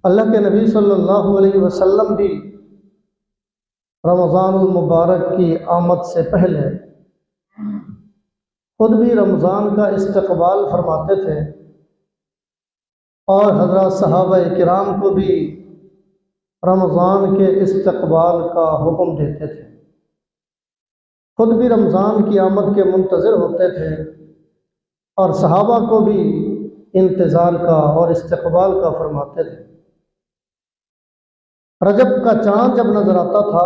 اللہ کے نبی صلی اللہ علیہ وسلم بھی رمضان المبارک کی آمد سے پہلے خود بھی رمضان کا استقبال فرماتے تھے اور حضرات صحابہ کرام کو بھی رمضان کے استقبال کا حکم دیتے تھے۔ خود بھی رمضان کی آمد کے منتظر ہوتے تھے اور صحابہ کو بھی انتظار کا اور استقبال کا فرماتے تھے۔ رجب کا چاند جب نظر آتا تھا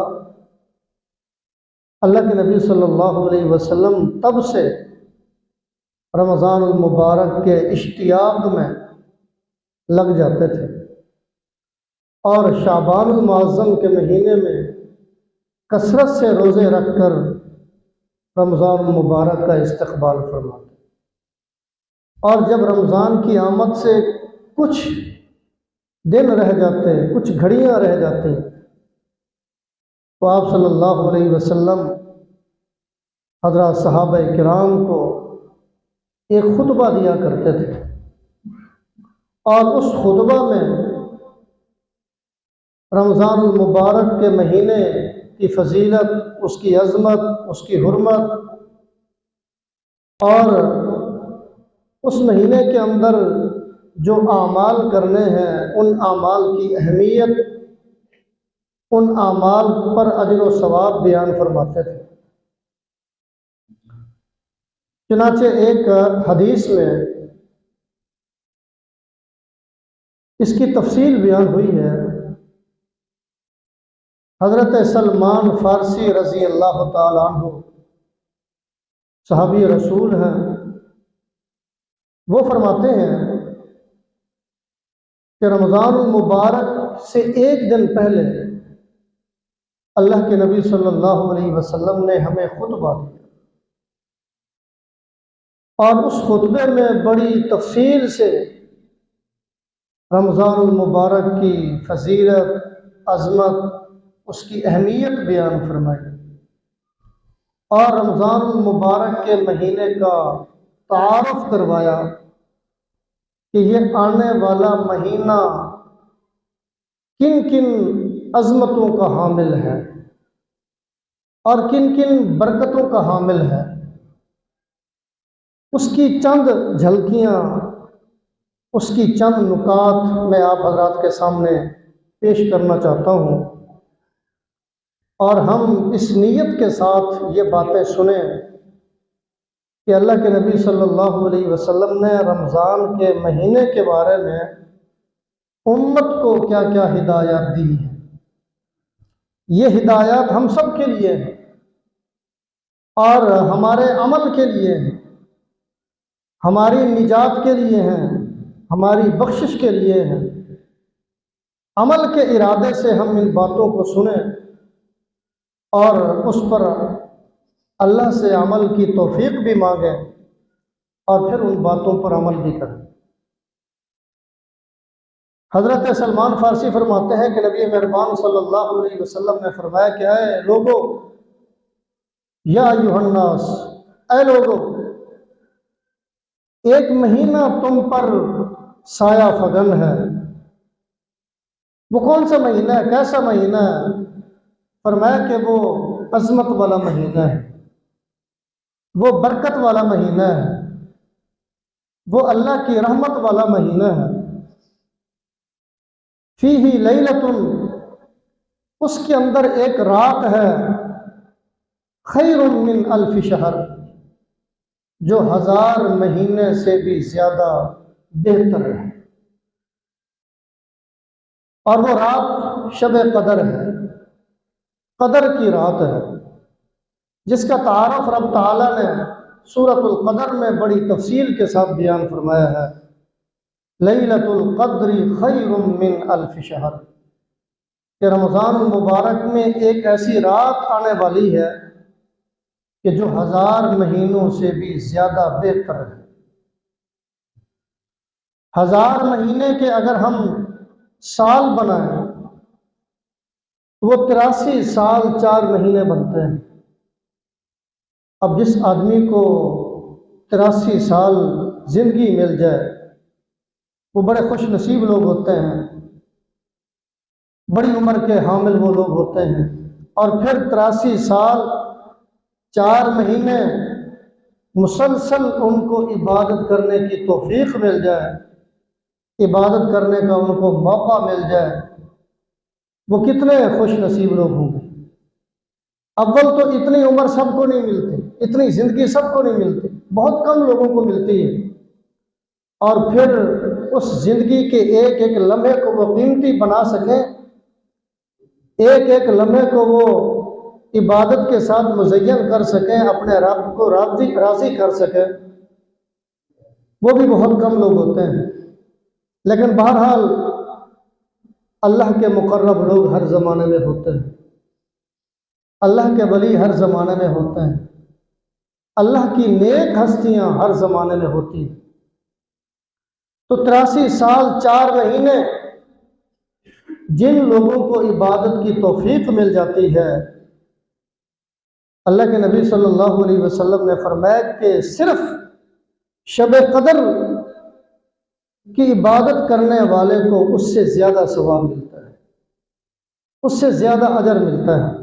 اللہ کے نبی صلی اللہ علیہ وسلم تب سے رمضان المبارک کے اشتیاق میں لگ جاتے تھے اور شعبان المعظم کے مہینے میں کثرت سے روزے رکھ کر رمضان المبارک کا استقبال فرماتے۔ اور جب رمضان کی آمد سے کچھ دن رہ جاتے، کچھ گھڑیاں رہ جاتی، تو آپ صلی اللہ علیہ وسلم حضرات صحابہ کرام کو ایک خطبہ دیا کرتے تھے اور اس خطبہ میں رمضان المبارک کے مہینے کی فضیلت، اس کی عظمت، اس کی حرمت اور اس مہینے کے اندر جو اعمال کرنے ہیں ان اعمال کی اہمیت، ان اعمال پر اجر و ثواب بیان فرماتے تھے۔ چنانچہ ایک حدیث میں اس کی تفصیل بیان ہوئی ہے۔ حضرت سلمان فارسی رضی اللہ تعالی عنہ صحابی رسول ہیں، وہ فرماتے ہیں کہ رمضان المبارک سے ایک دن پہلے اللہ کے نبی صلی اللہ علیہ وسلم نے ہمیں خطبہ دیا اور اس خطبے میں بڑی تفصیل سے رمضان المبارک کی فضیلت، عظمت، اس کی اہمیت بیان فرمائی اور رمضان المبارک کے مہینے کا تعارف کروایا کہ یہ آنے والا مہینہ کن کن عظمتوں کا حامل ہے اور کن کن برکتوں کا حامل ہے۔ اس کی چند جھلکیاں، اس کی چند نکات میں آپ حضرات کے سامنے پیش کرنا چاہتا ہوں اور ہم اس نیت کے ساتھ یہ باتیں سنیں کہ اللہ کے نبی صلی اللہ علیہ وسلم نے رمضان کے مہینے کے بارے میں امت کو کیا کیا ہدایات دی ہیں۔ یہ ہدایات ہم سب کے لیے ہیں اور ہمارے عمل کے لیے ہیں، ہماری نجات کے لیے ہیں، ہماری بخشش کے لیے ہیں۔ عمل کے ارادے سے ہم ان باتوں کو سنیں اور اس پر اللہ سے عمل کی توفیق بھی مانگیں اور پھر ان باتوں پر عمل بھی کریں۔ حضرت سلمان فارسی فرماتے ہیں کہ نبی مہربان صلی اللہ علیہ وسلم نے فرمایا کہ اے لوگو، یا ایھا الناس، اے لوگو، ایک مہینہ تم پر سایہ فگن ہے۔ وہ کون سا مہینہ ہے؟ کیسا مہینہ ہے؟ فرمایا کہ وہ عظمت والا مہینہ ہے، وہ برکت والا مہینہ ہے، وہ اللہ کی رحمت والا مہینہ ہے۔ فیہ لیلۃ، اس کے اندر ایک رات ہے، خیر من الف شہر، جو 1000 مہینے سے بھی زیادہ بہتر ہے، اور وہ رات شب قدر ہے، قدر کی رات ہے، جس کا تعارف رب تعالیٰ نے سورۃ القدر میں بڑی تفصیل کے ساتھ بیان فرمایا ہے۔ لیلۃ القدر خیر من الف شہر، کہ رمضان المبارک میں ایک ایسی رات آنے والی ہے کہ جو 1000 مہینوں سے بھی زیادہ بہتر ہے۔ 1000 مہینے کے اگر ہم سال بنائیں تو وہ 83 سال 4 مہینے بنتے ہیں۔ اب جس آدمی کو 83 سال زندگی مل جائے وہ بڑے خوش نصیب لوگ ہوتے ہیں۔ بڑی عمر کے حامل وہ لوگ ہوتے ہیں، اور پھر 83 سال 4 مہینے مسلسل ان کو عبادت کرنے کی توفیق مل جائے، عبادت کرنے کا ان کو موقع مل جائے، وہ کتنے خوش نصیب لوگ ہوں گے۔ اول تو اتنی عمر سب کو نہیں ملتی، اتنی زندگی سب کو نہیں ملتی، بہت کم لوگوں کو ملتی ہے، اور پھر اس زندگی کے ایک ایک لمحے کو وہ قیمتی بنا سکیں، ایک ایک لمحے کو وہ عبادت کے ساتھ مزین کر سکیں، اپنے رب کو راضی کر سکیں، وہ بھی بہت کم لوگ ہوتے ہیں۔ لیکن بہرحال اللہ کے مقرب لوگ ہر زمانے میں ہوتے ہیں، اللہ کے ولی ہر زمانے میں ہوتے ہیں، اللہ کی نیک ہستیاں ہر زمانے میں ہوتی ہیں۔ تو 83 سال 4 مہینے جن لوگوں کو عبادت کی توفیق مل جاتی ہے، اللہ کے نبی صلی اللہ علیہ وسلم نے فرمایا کہ صرف شب قدر کی عبادت کرنے والے کو اس سے زیادہ ثواب ملتا ہے، اس سے زیادہ اجر ملتا ہے۔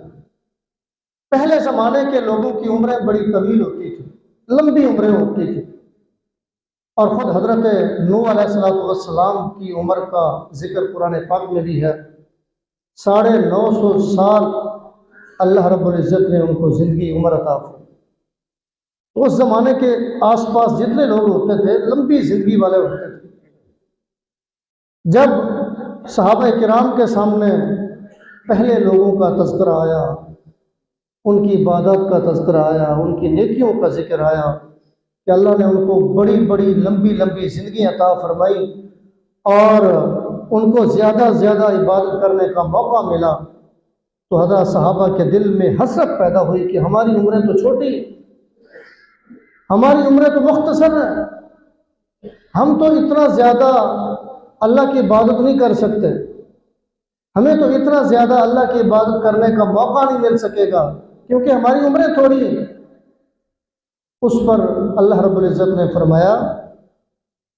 پہلے زمانے کے لوگوں کی عمریں بڑی طویل ہوتی تھیں، لمبی عمریں ہوتی تھیں، اور خود حضرت نوح علیہ السلام کی عمر کا ذکر قرآن پاک میں بھی ہے۔ 950 سال اللہ رب العزت نے ان کو زندگی عمر عطا فرمائی۔ اس زمانے کے آس پاس جتنے لوگ ہوتے تھے لمبی زندگی والے ہوتے تھے۔ جب صحابہ کرام کے سامنے پہلے لوگوں کا تذکرہ آیا، ان کی عبادت کا تذکرہ آیا، ان کی نیکیوں کا ذکر آیا کہ اللہ نے ان کو بڑی بڑی لمبی لمبی زندگی عطا فرمائی اور ان کو زیادہ زیادہ عبادت کرنے کا موقع ملا، تو حضرت صحابہ کے دل میں حسرت پیدا ہوئی کہ ہماری عمریں تو چھوٹی، ہماری عمریں تو مختصر ہیں، ہم تو اتنا زیادہ اللہ کی عبادت نہیں کر سکتے، ہمیں تو اتنا زیادہ اللہ کی عبادت کرنے کا موقع نہیں مل سکے گا کیونکہ ہماری عمریں تھوڑی ہیں۔ اس پر اللہ رب العزت نے فرمایا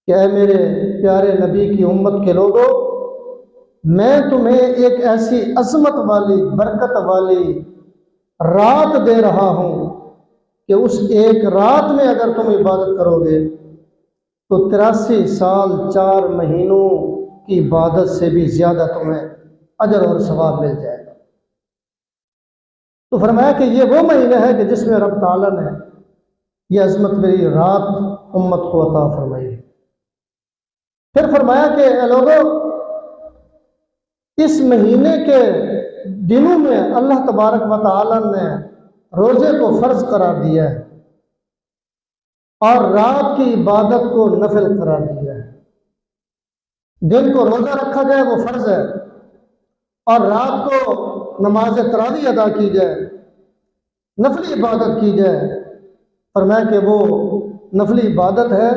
کہ اے میرے پیارے نبی کی امت کے لوگوں، میں تمہیں ایک ایسی عظمت والی برکت والی رات دے رہا ہوں کہ اس ایک رات میں اگر تم عبادت کرو گے تو 83 سال 4 مہینوں کی عبادت سے بھی زیادہ تمہیں اجر اور ثواب مل جائے گا۔ تو فرمایا کہ یہ وہ مہینہ ہے کہ جس میں رب تعالیٰ نے یہ عظمت میری رات امت کو عطا فرمائی ہے۔ پھر فرمایا کہ اے لوگوں، اس مہینے کے دنوں میں اللہ تبارک و تعالیٰ نے روزے کو فرض قرار دیا ہے اور رات کی عبادت کو نفل قرار دیا ہے۔ دن کو روزہ رکھا جائے وہ فرض ہے، اور رات کو نماز تراویح ادا کی جائے، نفلی عبادت کی جائے۔ فرمایا کہ وہ نفلی عبادت ہے،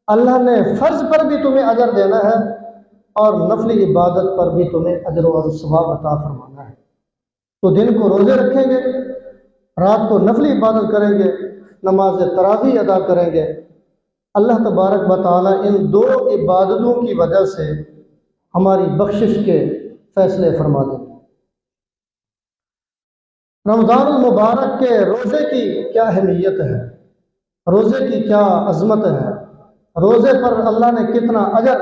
اللہ نے فرض پر بھی تمہیں اجر دینا ہے اور نفلی عبادت پر بھی تمہیں اجر و ثواب عطا فرمانا ہے۔ تو دن کو روزے رکھیں گے، رات کو نفلی عبادت کریں گے، نماز تراویح ادا کریں گے، اللہ تبارک و تعالیٰ ان 2 عبادتوں کی وجہ سے ہماری بخشش کے فیصلے فرما دیں گے۔ رمضان المبارک کے روزے کی کیا اہمیت ہے، روزے کی کیا عظمت ہے، روزے پر اللہ نے کتنا اجر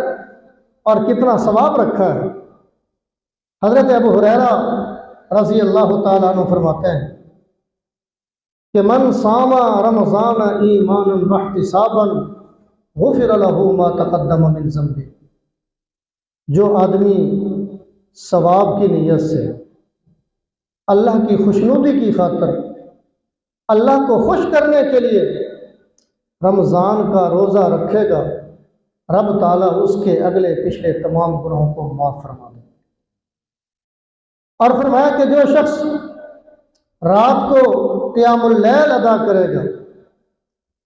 اور کتنا ثواب رکھا ہے۔ حضرت ابو ہریرہ رضی اللہ تعالیٰ عنہ فرماتے ہیں کہ من صام رمضان ایمانا واحتسابا غفر له ما تقدم من ذنبه، جو آدمی ثواب کی نیت سے اللہ کی خوشنودی کی خاطر اللہ کو خوش کرنے کے لیے رمضان کا روزہ رکھے گا، رب تعالیٰ اس کے اگلے پچھلے تمام گناہوں کو معاف فرما دے۔ اور فرمایا کہ جو شخص رات کو قیام اللیل ادا کرے گا،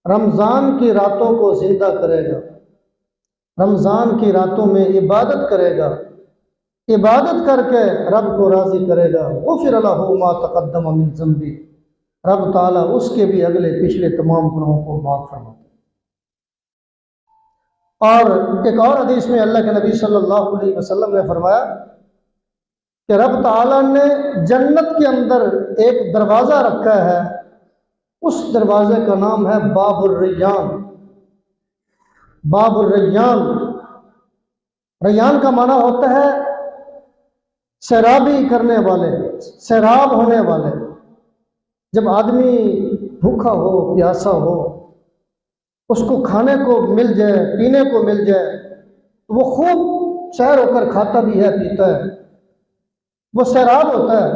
رمضان کی راتوں کو زندہ کرے گا، رمضان کی راتوں میں عبادت کرے گا، عبادت کر کے رب کو راضی کرے گا، غفر له ما تقدم من ذنبه، رب تعالیٰ اس کے بھی اگلے پچھلے تمام گناہوں کو معاف فرماتا ہے۔ اور ایک اور حدیث میں اللہ کے نبی صلی اللہ علیہ وسلم نے فرمایا کہ رب تعالیٰ نے جنت کے اندر ایک دروازہ رکھا ہے، اس دروازے کا نام ہے باب الریان۔ باب الریان، ریان کا معنی ہوتا ہے سیرابی کرنے والے، سیراب ہونے والے۔ جب آدمی بھوکا ہو، پیاسا ہو، اس کو کھانے کو مل جائے، پینے کو مل جائے، وہ خوب سیر ہو کر کھاتا بھی ہے، پیتا ہے، وہ سیراب ہوتا ہے۔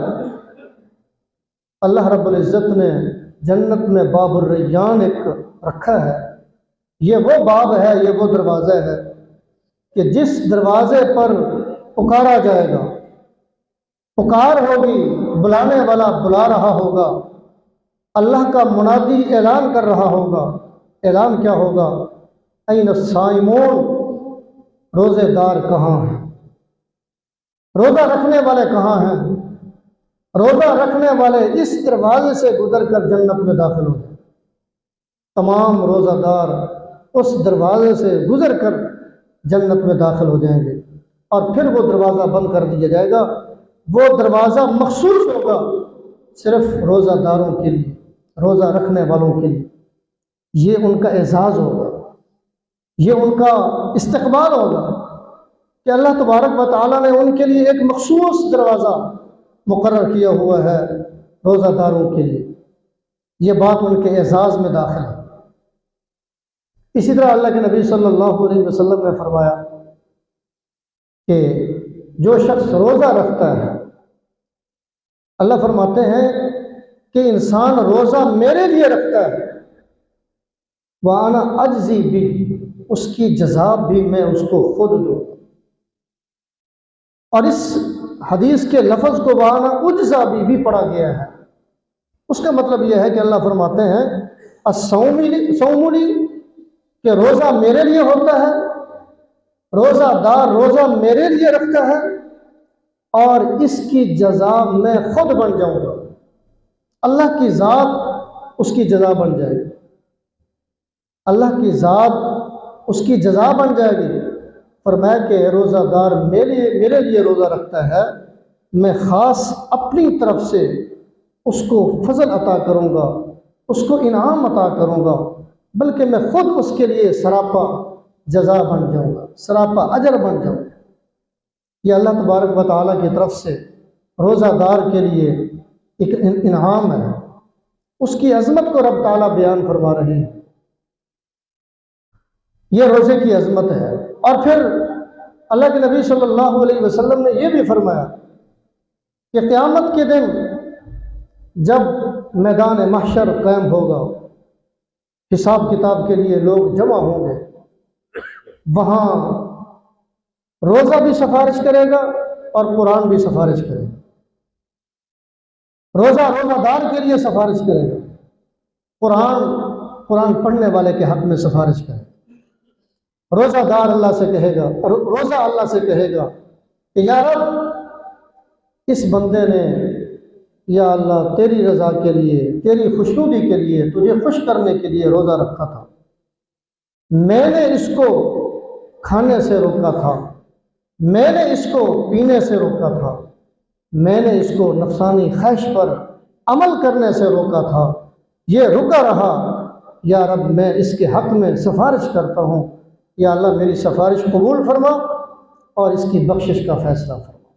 اللہ رب العزت نے جنت میں باب الریان ایک رکھا ہے۔ یہ وہ باب ہے، یہ وہ دروازہ ہے کہ جس دروازے پر پکارا جائے گا، پکار ہوگی، بلانے والا بلا رہا ہوگا، اللہ کا منادی اعلان کر رہا ہوگا۔ اعلان کیا ہوگا؟ این الصائمون، روزے دار کہاں ہیں؟ روزہ رکھنے والے کہاں ہیں؟ روزہ رکھنے والے اس دروازے سے گزر کر جنت میں داخل ہو جائیں۔ تمام روزہ دار اس دروازے سے گزر کر جنت میں داخل ہو جائیں گے، اور پھر وہ دروازہ بند کر دیا جائے گا۔ وہ دروازہ مخصوص ہوگا صرف روزہ داروں کے لیے، روزہ رکھنے والوں کے لیے۔ یہ ان کا اعزاز ہوگا، یہ ان کا استقبال ہوگا کہ اللہ تبارک و تعالیٰ نے ان کے لیے ایک مخصوص دروازہ مقرر کیا ہوا ہے روزہ داروں کے لیے۔ یہ بات ان کے اعزاز میں داخل ہے۔ اسی طرح اللہ کے نبی صلی اللہ علیہ وسلم نے فرمایا کہ جو شخص روزہ رکھتا ہے، اللہ فرماتے ہیں کہ انسان روزہ میرے لیے رکھتا ہے، وَأَنَا أَجْزِي بِهِ، اس کی جزا بھی میں اس کو خود دوں۔ اور اس حدیث کے لفظ کو وَأَنَا أُجْزَى بِهِ بھی پڑھا گیا ہے۔ اس کا مطلب یہ ہے کہ اللہ فرماتے ہیں الصوم لی، کہ روزہ میرے لیے ہوتا ہے، روزہ دار روزہ میرے لیے رکھتا ہے، اور اس کی جزا میں خود بن جاؤں گا۔ اللہ کی ذات اس کی جزا بن جائے گی، اللہ کی ذات اس کی جزا بن جائے گی۔ فرمایا کہ روزہ دار میرے لیے روزہ رکھتا ہے، میں خاص اپنی طرف سے اس کو فضل عطا کروں گا، اس کو انعام عطا کروں گا، بلکہ میں خود اس کے لیے سراپا جزا بن جاؤں گا، سراپا اجر بن جاؤں گا۔ یہ اللہ تبارک و تعالیٰ کی طرف سے روزہ دار کے لیے ایک انعام ہے۔ اس کی عظمت کو رب تعالیٰ بیان فرما رہے ہیں۔ یہ روزے کی عظمت ہے۔ اور پھر اللہ کے نبی صلی اللہ علیہ وسلم نے یہ بھی فرمایا کہ قیامت کے دن جب میدان محشر قائم ہوگا، حساب کتاب کے لیے لوگ جمع ہوں گے، وہاں روزہ بھی سفارش کرے گا اور قرآن بھی سفارش کرے گا۔ روزہ دار کے لیے سفارش کرے گا، قرآن پڑھنے والے کے حق میں سفارش کرے گا۔ روزہ دار اللہ سے کہے گا، روزہ اللہ سے کہے گا کہ یا رب، اس بندے نے یا اللہ تیری رضا کے لیے، تیری خوشنودی کے لیے، تجھے خوش کرنے کے لیے روزہ رکھا تھا، میں نے اس کو کھانے سے روکا تھا، میں نے اس کو پینے سے روکا تھا، میں نے اس کو نفسانی خواہش پر عمل کرنے سے روکا تھا، یہ رکا رہا، یا رب میں اس کے حق میں سفارش کرتا ہوں، یا اللہ میری سفارش قبول فرما اور اس کی بخشش کا فیصلہ فرما۔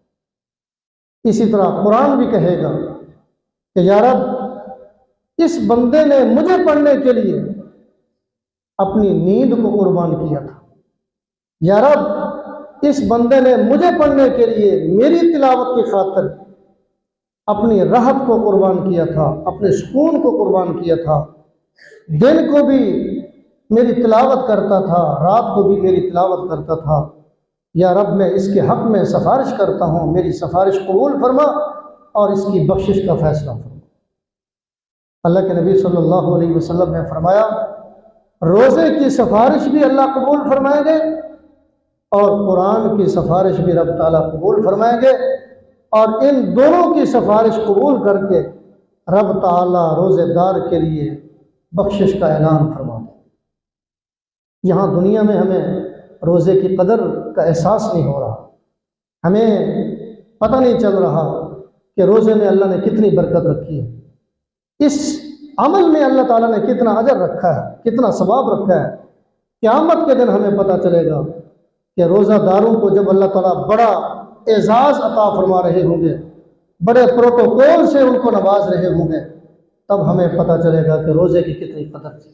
اسی طرح قرآن بھی کہے گا کہ یا رب، اس بندے نے مجھے پڑھنے کے لیے اپنی نیند کو قربان کیا تھا، یا رب، اس بندے نے مجھے پڑھنے کے لیے میری تلاوت کی خاطر اپنی راحت کو قربان کیا تھا، اپنے سکون کو قربان کیا تھا، دن کو بھی میری تلاوت کرتا تھا، رات کو بھی میری تلاوت کرتا تھا، یا رب میں اس کے حق میں سفارش کرتا ہوں، میری سفارش قبول فرما اور اس کی بخشش کا فیصلہ فرما۔ اللہ کے نبی صلی اللہ علیہ وسلم نے فرمایا روزے کی سفارش بھی اللہ قبول فرمائیں گے اور قرآن کی سفارش بھی رب تعالیٰ قبول فرمائیں گے، اور ان دونوں کی سفارش قبول کر کے رب تعالیٰ روزے دار کے لیے بخشش کا اعلان فرما دیں۔ یہاں دنیا میں ہمیں روزے کی قدر کا احساس نہیں ہو رہا، ہمیں پتہ نہیں چل رہا کہ روزے میں اللہ نے کتنی برکت رکھی ہے، اس عمل میں اللہ تعالیٰ نے کتنا اجر رکھا ہے، کتنا ثواب رکھا ہے۔ قیامت کے دن ہمیں پتہ چلے گا کہ روزہ داروں کو جب اللہ تعالیٰ بڑا اعزاز عطا فرما رہے ہوں گے، بڑے پروٹوکول سے ان کو نواز رہے ہوں گے، تب ہمیں پتہ چلے گا کہ روزے کی کتنی قدر تھی،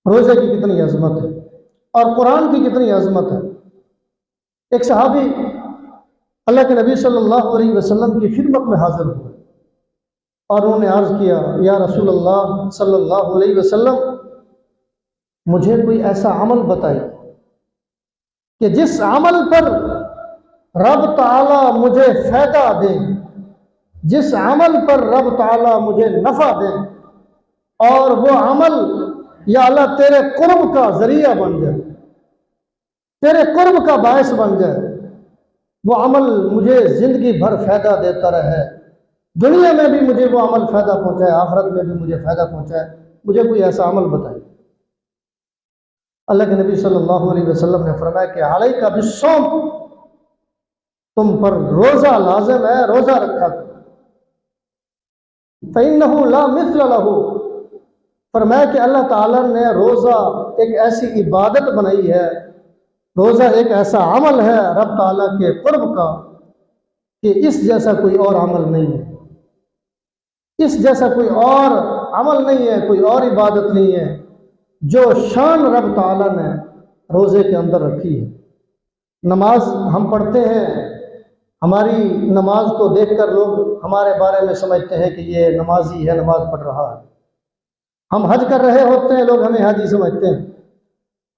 روزے کی کتنی عظمت ہے اور قرآن کی کتنی عظمت ہے۔ ایک صحابی اللہ کے نبی صلی اللہ علیہ وسلم کی خدمت میں حاضر ہوئے اور انہوں نے عرض کیا، یا رسول اللہ صلی اللہ علیہ وسلم، مجھے کوئی ایسا عمل بتائیے کہ جس عمل پر رب تعالیٰ مجھے فائدہ دے، جس عمل پر رب تعالیٰ مجھے نفع دے، اور وہ عمل یا اللہ تیرے قرب کا ذریعہ بن جائے، تیرے قرب کا باعث بن جائے، وہ عمل مجھے زندگی بھر فائدہ دیتا رہے، دنیا میں بھی مجھے وہ عمل فائدہ پہنچائے، آخرت میں بھی مجھے فائدہ پہنچائے، مجھے کوئی ایسا عمل بتائیے۔ اللہ کے نبی صلی اللہ علیہ وسلم نے فرمایا کہ علیک بالصوم، تم پر روزہ لازم ہے، روزہ رکھا کرو۔ فإنہ لا مثل لہ، فرمایا کہ اللہ تعالیٰ نے روزہ ایک ایسی عبادت بنائی ہے، روزہ ایک ایسا عمل ہے رب تعالیٰ کے قرب کا کہ اس جیسا کوئی اور عمل نہیں ہے، اس جیسا کوئی اور عمل نہیں ہے، کوئی اور عبادت نہیں ہے جو شان رب تعالیٰ نے روزے کے اندر رکھی ہے۔ نماز ہم پڑھتے ہیں، ہماری نماز کو دیکھ کر لوگ ہمارے بارے میں سمجھتے ہیں کہ یہ نمازی ہے، نماز پڑھ رہا ہے۔ ہم حج کر رہے ہوتے ہیں، لوگ ہمیں حاجی سمجھتے ہیں۔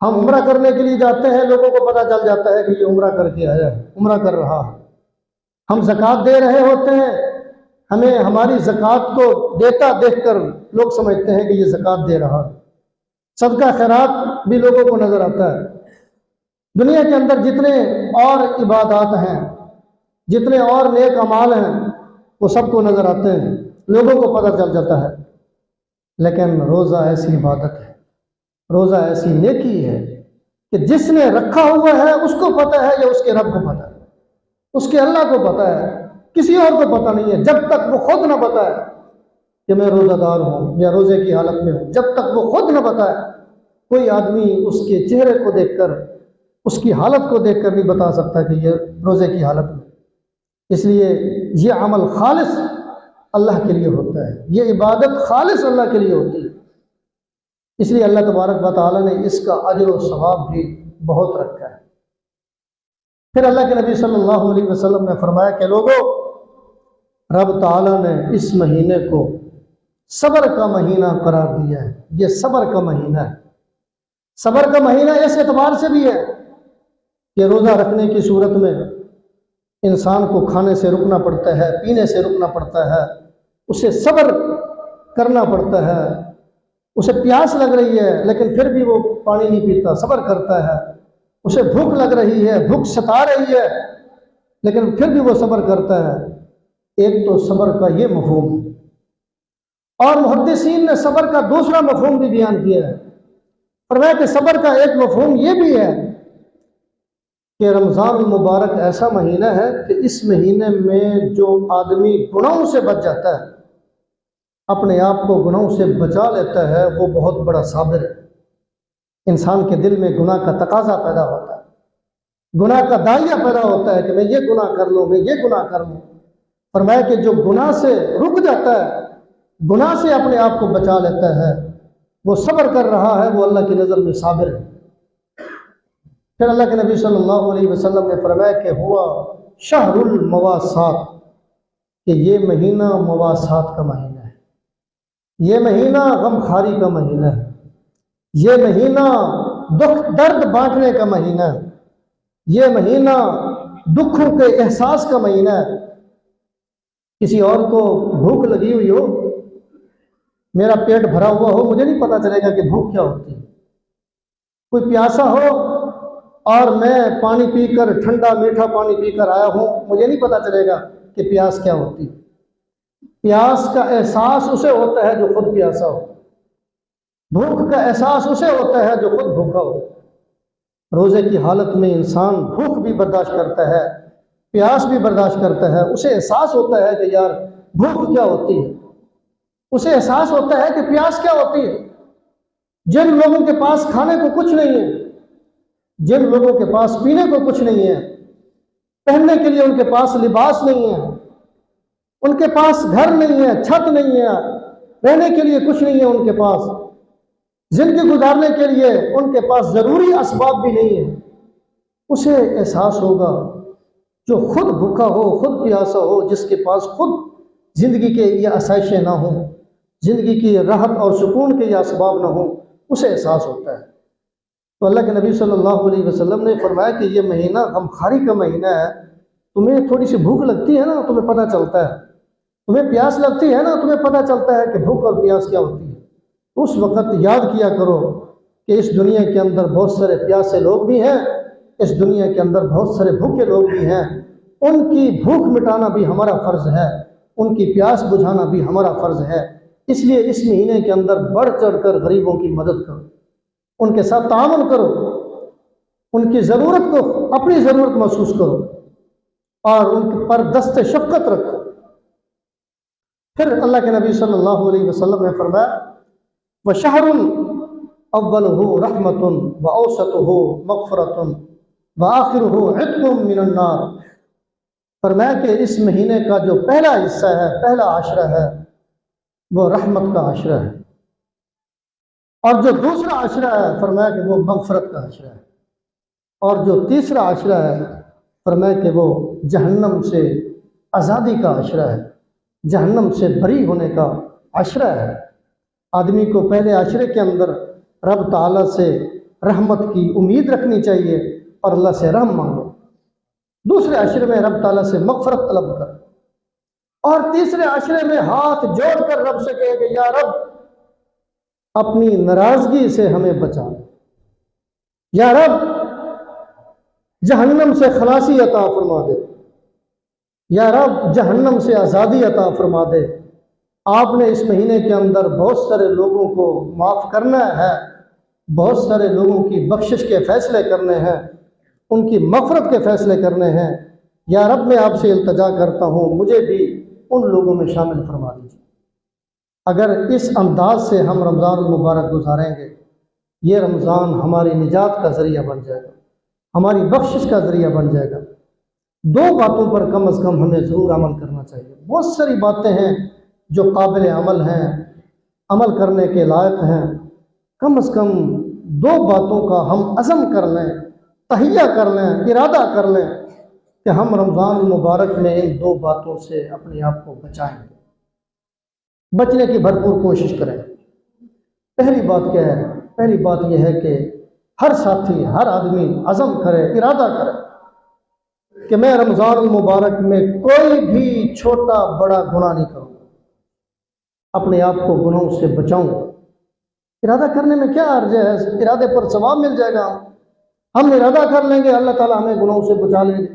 ہم عمرہ کرنے کے لیے جاتے ہیں، لوگوں کو پتہ چل جاتا ہے کہ یہ عمرہ کر کے آیا ہے، عمرہ کر رہا ہے۔ ہم زکوٰۃ دے رہے ہوتے ہیں، ہمیں ہماری زکوٰۃ کو دیتا دیکھ کر لوگ سمجھتے ہیں کہ یہ زکوٰۃ دے رہا ہے۔ صدقہ خیرات بھی لوگوں کو نظر آتا ہے۔ دنیا کے اندر جتنے اور عبادات ہیں، جتنے اور نیک اعمال ہیں، وہ سب کو نظر آتے ہیں، لوگوں کو پتہ چل جاتا ہے۔ لیکن روزہ ایسی عبادت ہے، روزہ ایسی نیکی ہے کہ جس نے رکھا ہوا ہے اس کو پتہ ہے یا اس کے رب کو پتہ ہے، اس کے اللہ کو پتہ ہے، کسی اور کو پتہ نہیں ہے۔ جب تک وہ خود نہ بتائے کہ میں روزہ دار ہوں یا روزے کی حالت میں ہوں، جب تک وہ خود نہ بتائے، کوئی آدمی اس کے چہرے کو دیکھ کر، اس کی حالت کو دیکھ کر نہیں بتا سکتا کہ یہ روزے کی حالت میں۔ اس لیے یہ عمل خالص اللہ کے لیے ہوتا ہے، یہ عبادت خالص اللہ کے لیے ہوتی ہے۔ اس لیے اللہ تبارک و تعالیٰ نے اس کا اجر و ثواب بھی بہت رکھا ہے۔ پھر اللہ کے نبی صلی اللہ علیہ وسلم نے فرمایا کہ لوگوں، رب تعالیٰ نے اس مہینے کو صبر کا مہینہ قرار دیا ہے۔ یہ صبر کا مہینہ ہے۔ صبر کا مہینہ اس اعتبار سے بھی ہے کہ روزہ رکھنے کی صورت میں انسان کو کھانے سے رکنا پڑتا ہے، پینے سے رکنا پڑتا ہے، اسے صبر کرنا پڑتا ہے۔ اسے پیاس لگ رہی ہے لیکن پھر بھی وہ پانی نہیں پیتا، صبر کرتا ہے۔ اسے بھوک لگ رہی ہے، بھوک ستا رہی ہے، لیکن پھر بھی وہ صبر کرتا ہے۔ ایک تو صبر کا یہ مفہوم ہے، اور محدثین نے صبر کا دوسرا مفہوم بھی بیان کیا ہے۔ فرمایا کہ صبر کا ایک مفہوم یہ بھی ہے کہ رمضان المبارک ایسا مہینہ ہے کہ اس مہینے میں جو آدمی گناہوں سے بچ جاتا ہے، اپنے آپ کو گناہوں سے بچا لیتا ہے، وہ بہت بڑا صابر ہے۔ انسان کے دل میں گناہ کا تقاضا پیدا ہوتا ہے، گناہ کا داعیہ پیدا ہوتا ہے کہ میں یہ گناہ کر لوں، میں یہ گناہ کر لوں۔ فرمایا کہ جو گناہ سے رک جاتا ہے، گناہ سے اپنے آپ کو بچا لیتا ہے، وہ صبر کر رہا ہے، وہ اللہ کی نظر میں صابر ہے۔ پھر اللہ کے نبی صلی اللہ علیہ وسلم نے فرمایا کہ ہوا شہر المواسات، کہ یہ مہینہ مواسات کا مہینہ ہے، یہ مہینہ غمخواری کا مہینہ ہے، یہ مہینہ دکھ درد بانٹنے کا مہینہ ہے، یہ مہینہ دکھوں کے احساس کا مہینہ ہے۔ کسی اور کو بھوک لگی ہوئی ہو، میرا پیٹ بھرا ہوا ہو، مجھے نہیں پتہ چلے گا کہ بھوک کیا ہوتی ہے۔ کوئی پیاسا ہو اور میں پانی پی کر، ٹھنڈا میٹھا پانی پی کر آیا ہوں، مجھے نہیں پتہ چلے گا کہ پیاس کیا ہوتی ہے۔ پیاس کا احساس اسے ہوتا ہے جو خود پیاسا ہو، بھوک کا احساس اسے ہوتا ہے جو خود بھوکا ہو۔ روزے کی حالت میں انسان بھوک بھی برداشت کرتا ہے، پیاس بھی برداشت کرتا ہے، اسے احساس ہوتا ہے کہ یار بھوک کیا ہوتی ہے، اسے احساس ہوتا ہے کہ پیاس کیا ہوتی ہے۔ جن لوگوں کے پاس کھانے کو کچھ نہیں ہے، جن لوگوں کے پاس پینے کو کچھ نہیں ہے، پہننے کے لیے ان کے پاس لباس نہیں ہے، ان کے پاس گھر نہیں ہے، چھت نہیں ہے، رہنے کے لیے کچھ نہیں ہے ان کے پاس، زندگی گزارنے کے لیے ان کے پاس ضروری اسباب بھی نہیں ہے، اسے احساس ہوگا۔ جو خود بھوکا ہو، خود پیاسا ہو، جس کے پاس خود زندگی کے یہ آسائشیں نہ ہوں، زندگی کی راحت اور سکون کے یہ اسباب نہ ہوں، اسے احساس ہوتا ہے۔ تو اللہ کے نبی صلی اللہ علیہ وسلم نے فرمایا کہ یہ مہینہ غمخواری کا مہینہ ہے، تمہیں تھوڑی سی بھوک لگتی ہے نا، تمہیں پتہ چلتا ہے، تمہیں پیاس لگتی ہے نا، تمہیں پتہ چلتا ہے کہ بھوک اور پیاس کیا ہوتی ہے۔ اس وقت یاد کیا کرو کہ اس دنیا کے اندر بہت سارے پیاسے لوگ بھی ہیں، اس دنیا کے اندر بہت سارے بھوکے لوگ بھی ہیں، ان کی بھوک مٹانا بھی ہمارا فرض ہے، ان کی پیاس بجھانا بھی ہمارا فرض ہے۔ اس لیے اس مہینے کے اندر بڑھ چڑھ کر غریبوں کی مدد کرو، ان کے ساتھ تعاون کرو، ان کی ضرورت کو اپنی ضرورت محسوس کرو اور ان پر دست شفقت رکھو۔ پھر اللہ کے نبی صلی اللہ علیہ وسلم نے فرمایا وَشَهْرٌ أَوَّلُهُ رَحْمَةٌ وَأَوْسَطُهُ مَغْفِرَةٌ وَآخِرُهُ عِتْقٌ مِّنَ النَّارِ۔ فرمایا کہ اس مہینے کا جو پہلا حصہ ہے، پہلا عشرہ ہے، وہ رحمت کا عشرہ ہے، اور جو دوسرا عشرہ ہے فرمایا کہ وہ مغفرت کا عشرہ ہے، اور جو تیسرا عشرہ ہے فرمایا کہ وہ جہنم سے آزادی کا عشرہ ہے، جہنم سے بری ہونے کا عشرہ ہے۔ آدمی کو پہلے عشرے کے اندر رب تعالیٰ سے رحمت کی امید رکھنی چاہیے اور اللہ سے رحم مانگو، دوسرے عشرے میں رب تعالیٰ سے مغفرت طلب کر، اور تیسرے عشرے میں ہاتھ جوڑ کر رب سے کہے کہ یا رب اپنی ناراضگی سے ہمیں بچا، یا رب جہنم سے خلاصی عطا فرما دے، یا رب جہنم سے آزادی عطا فرما دے۔ آپ نے اس مہینے کے اندر بہت سارے لوگوں کو معاف کرنا ہے، بہت سارے لوگوں کی بخشش کے فیصلے کرنے ہیں، ان کی مغفرت کے فیصلے کرنے ہیں۔ یا رب میں آپ سے التجا کرتا ہوں مجھے بھی ان لوگوں میں شامل فرما دیجیے۔ اگر اس انداز سے ہم رمضان المبارک گزاریں گے، یہ رمضان ہماری نجات کا ذریعہ بن جائے گا، ہماری بخشش کا ذریعہ بن جائے گا۔ دو باتوں پر کم از کم ہمیں ضرور عمل کرنا چاہیے۔ بہت ساری باتیں ہیں جو قابل عمل ہیں، عمل کرنے کے لائق ہیں، کم از کم دو باتوں کا ہم عزم کر لیں، تہیہ کر لیں، ارادہ کر لیں کہ ہم رمضان المبارک میں ان دو باتوں سے اپنے آپ کو بچائیں گے، بچنے کی بھرپور کوشش کریں۔ پہلی بات کیا ہے؟ پہلی بات یہ ہے کہ ہر ساتھی، ہر آدمی عزم کرے، ارادہ کرے کہ میں رمضان المبارک میں کوئی بھی چھوٹا بڑا گناہ نہیں کروں، اپنے آپ کو گناہوں سے بچاؤں۔ ارادہ کرنے میں کیا عرض ہے؟ ارادے پر ثواب مل جائے گا۔ ہم ارادہ کر لیں گے اللہ تعالیٰ ہمیں گناہوں سے بچا لیں گے،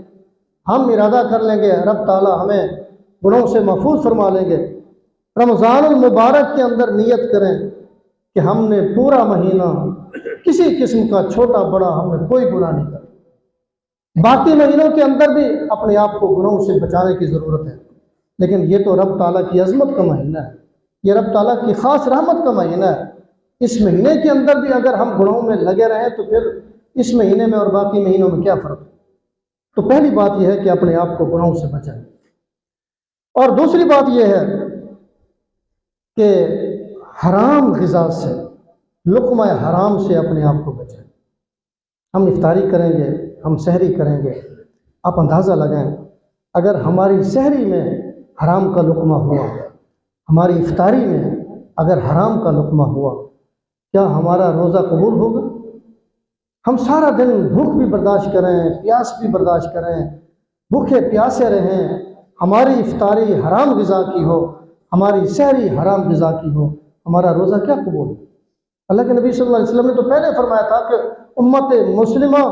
ہم ارادہ کر لیں گے رب تعالیٰ ہمیں گناہوں سے محفوظ فرما لیں گے۔ رمضان المبارک کے اندر نیت کریں کہ ہم نے پورا مہینہ کسی قسم کا چھوٹا بڑا ہم نے کوئی گناہ نہیں کرا۔ باقی مہینوں کے اندر بھی اپنے آپ کو گناہوں سے بچانے کی ضرورت ہے، لیکن یہ تو رب تعالیٰ کی عظمت کا مہینہ ہے، یہ رب تعالیٰ کی خاص رحمت کا مہینہ ہے۔ اس مہینے کے اندر بھی اگر ہم گناہوں میں لگے رہیں تو پھر اس مہینے میں اور باقی مہینوں میں کیا فرق ہے؟ تو پہلی بات یہ ہے کہ اپنے آپ کو گناہوں سے بچائیں، اور دوسری بات یہ ہے کہ حرام غذا سے، لقمہ حرام سے اپنے آپ کو بچائیں۔ ہم افطاری کریں گے، ہم سحری کریں گے، آپ اندازہ لگائیں اگر ہماری سحری میں حرام کا لقمہ ہوا، ہماری افطاری میں اگر حرام کا لقمہ ہوا، کیا ہمارا روزہ قبول ہوگا؟ ہم سارا دن بھوک بھی برداشت کریں، پیاس بھی برداشت کریں، بھوکے پیاسے رہیں، ہماری افطاری حرام غذا کی ہو، ہماری سحری حرام غذا کی ہو، ہمارا روزہ کیا قبول؟ اللہ کے نبی صلی اللہ علیہ وسلم نے تو پہلے فرمایا تھا کہ امت مسلمہ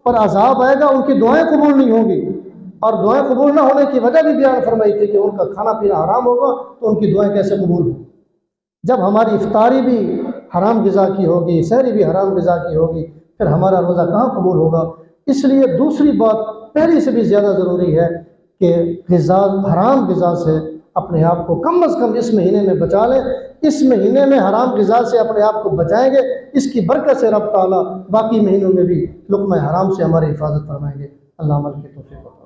پر عذاب آئے گا، ان کی دعائیں قبول نہیں ہوں گی، اور دعائیں قبول نہ ہونے کی وجہ بھی بیان فرمائی تھی کہ ان کا کھانا پینا حرام ہوگا تو ان کی دعائیں کیسے قبول ہوں؟ جب ہماری افطاری بھی حرام غذا کی ہوگی، سحری بھی حرام غذا کی ہوگی، پھر ہمارا روزہ کہاں قبول ہوگا؟ اس لیے دوسری بات پہلے سے بھی زیادہ ضروری ہے کہ غذا حرام غذا سے اپنے آپ کو کم از کم اس مہینے میں بچا لیں۔ اس مہینے میں حرام غذا سے اپنے آپ کو بچائیں گے، اس کی برکت سے رب تعالیٰ باقی مہینوں میں بھی لقمہ حرام سے ہماری حفاظت فرمائیں گے۔ اللہ عمل کی توفیق۔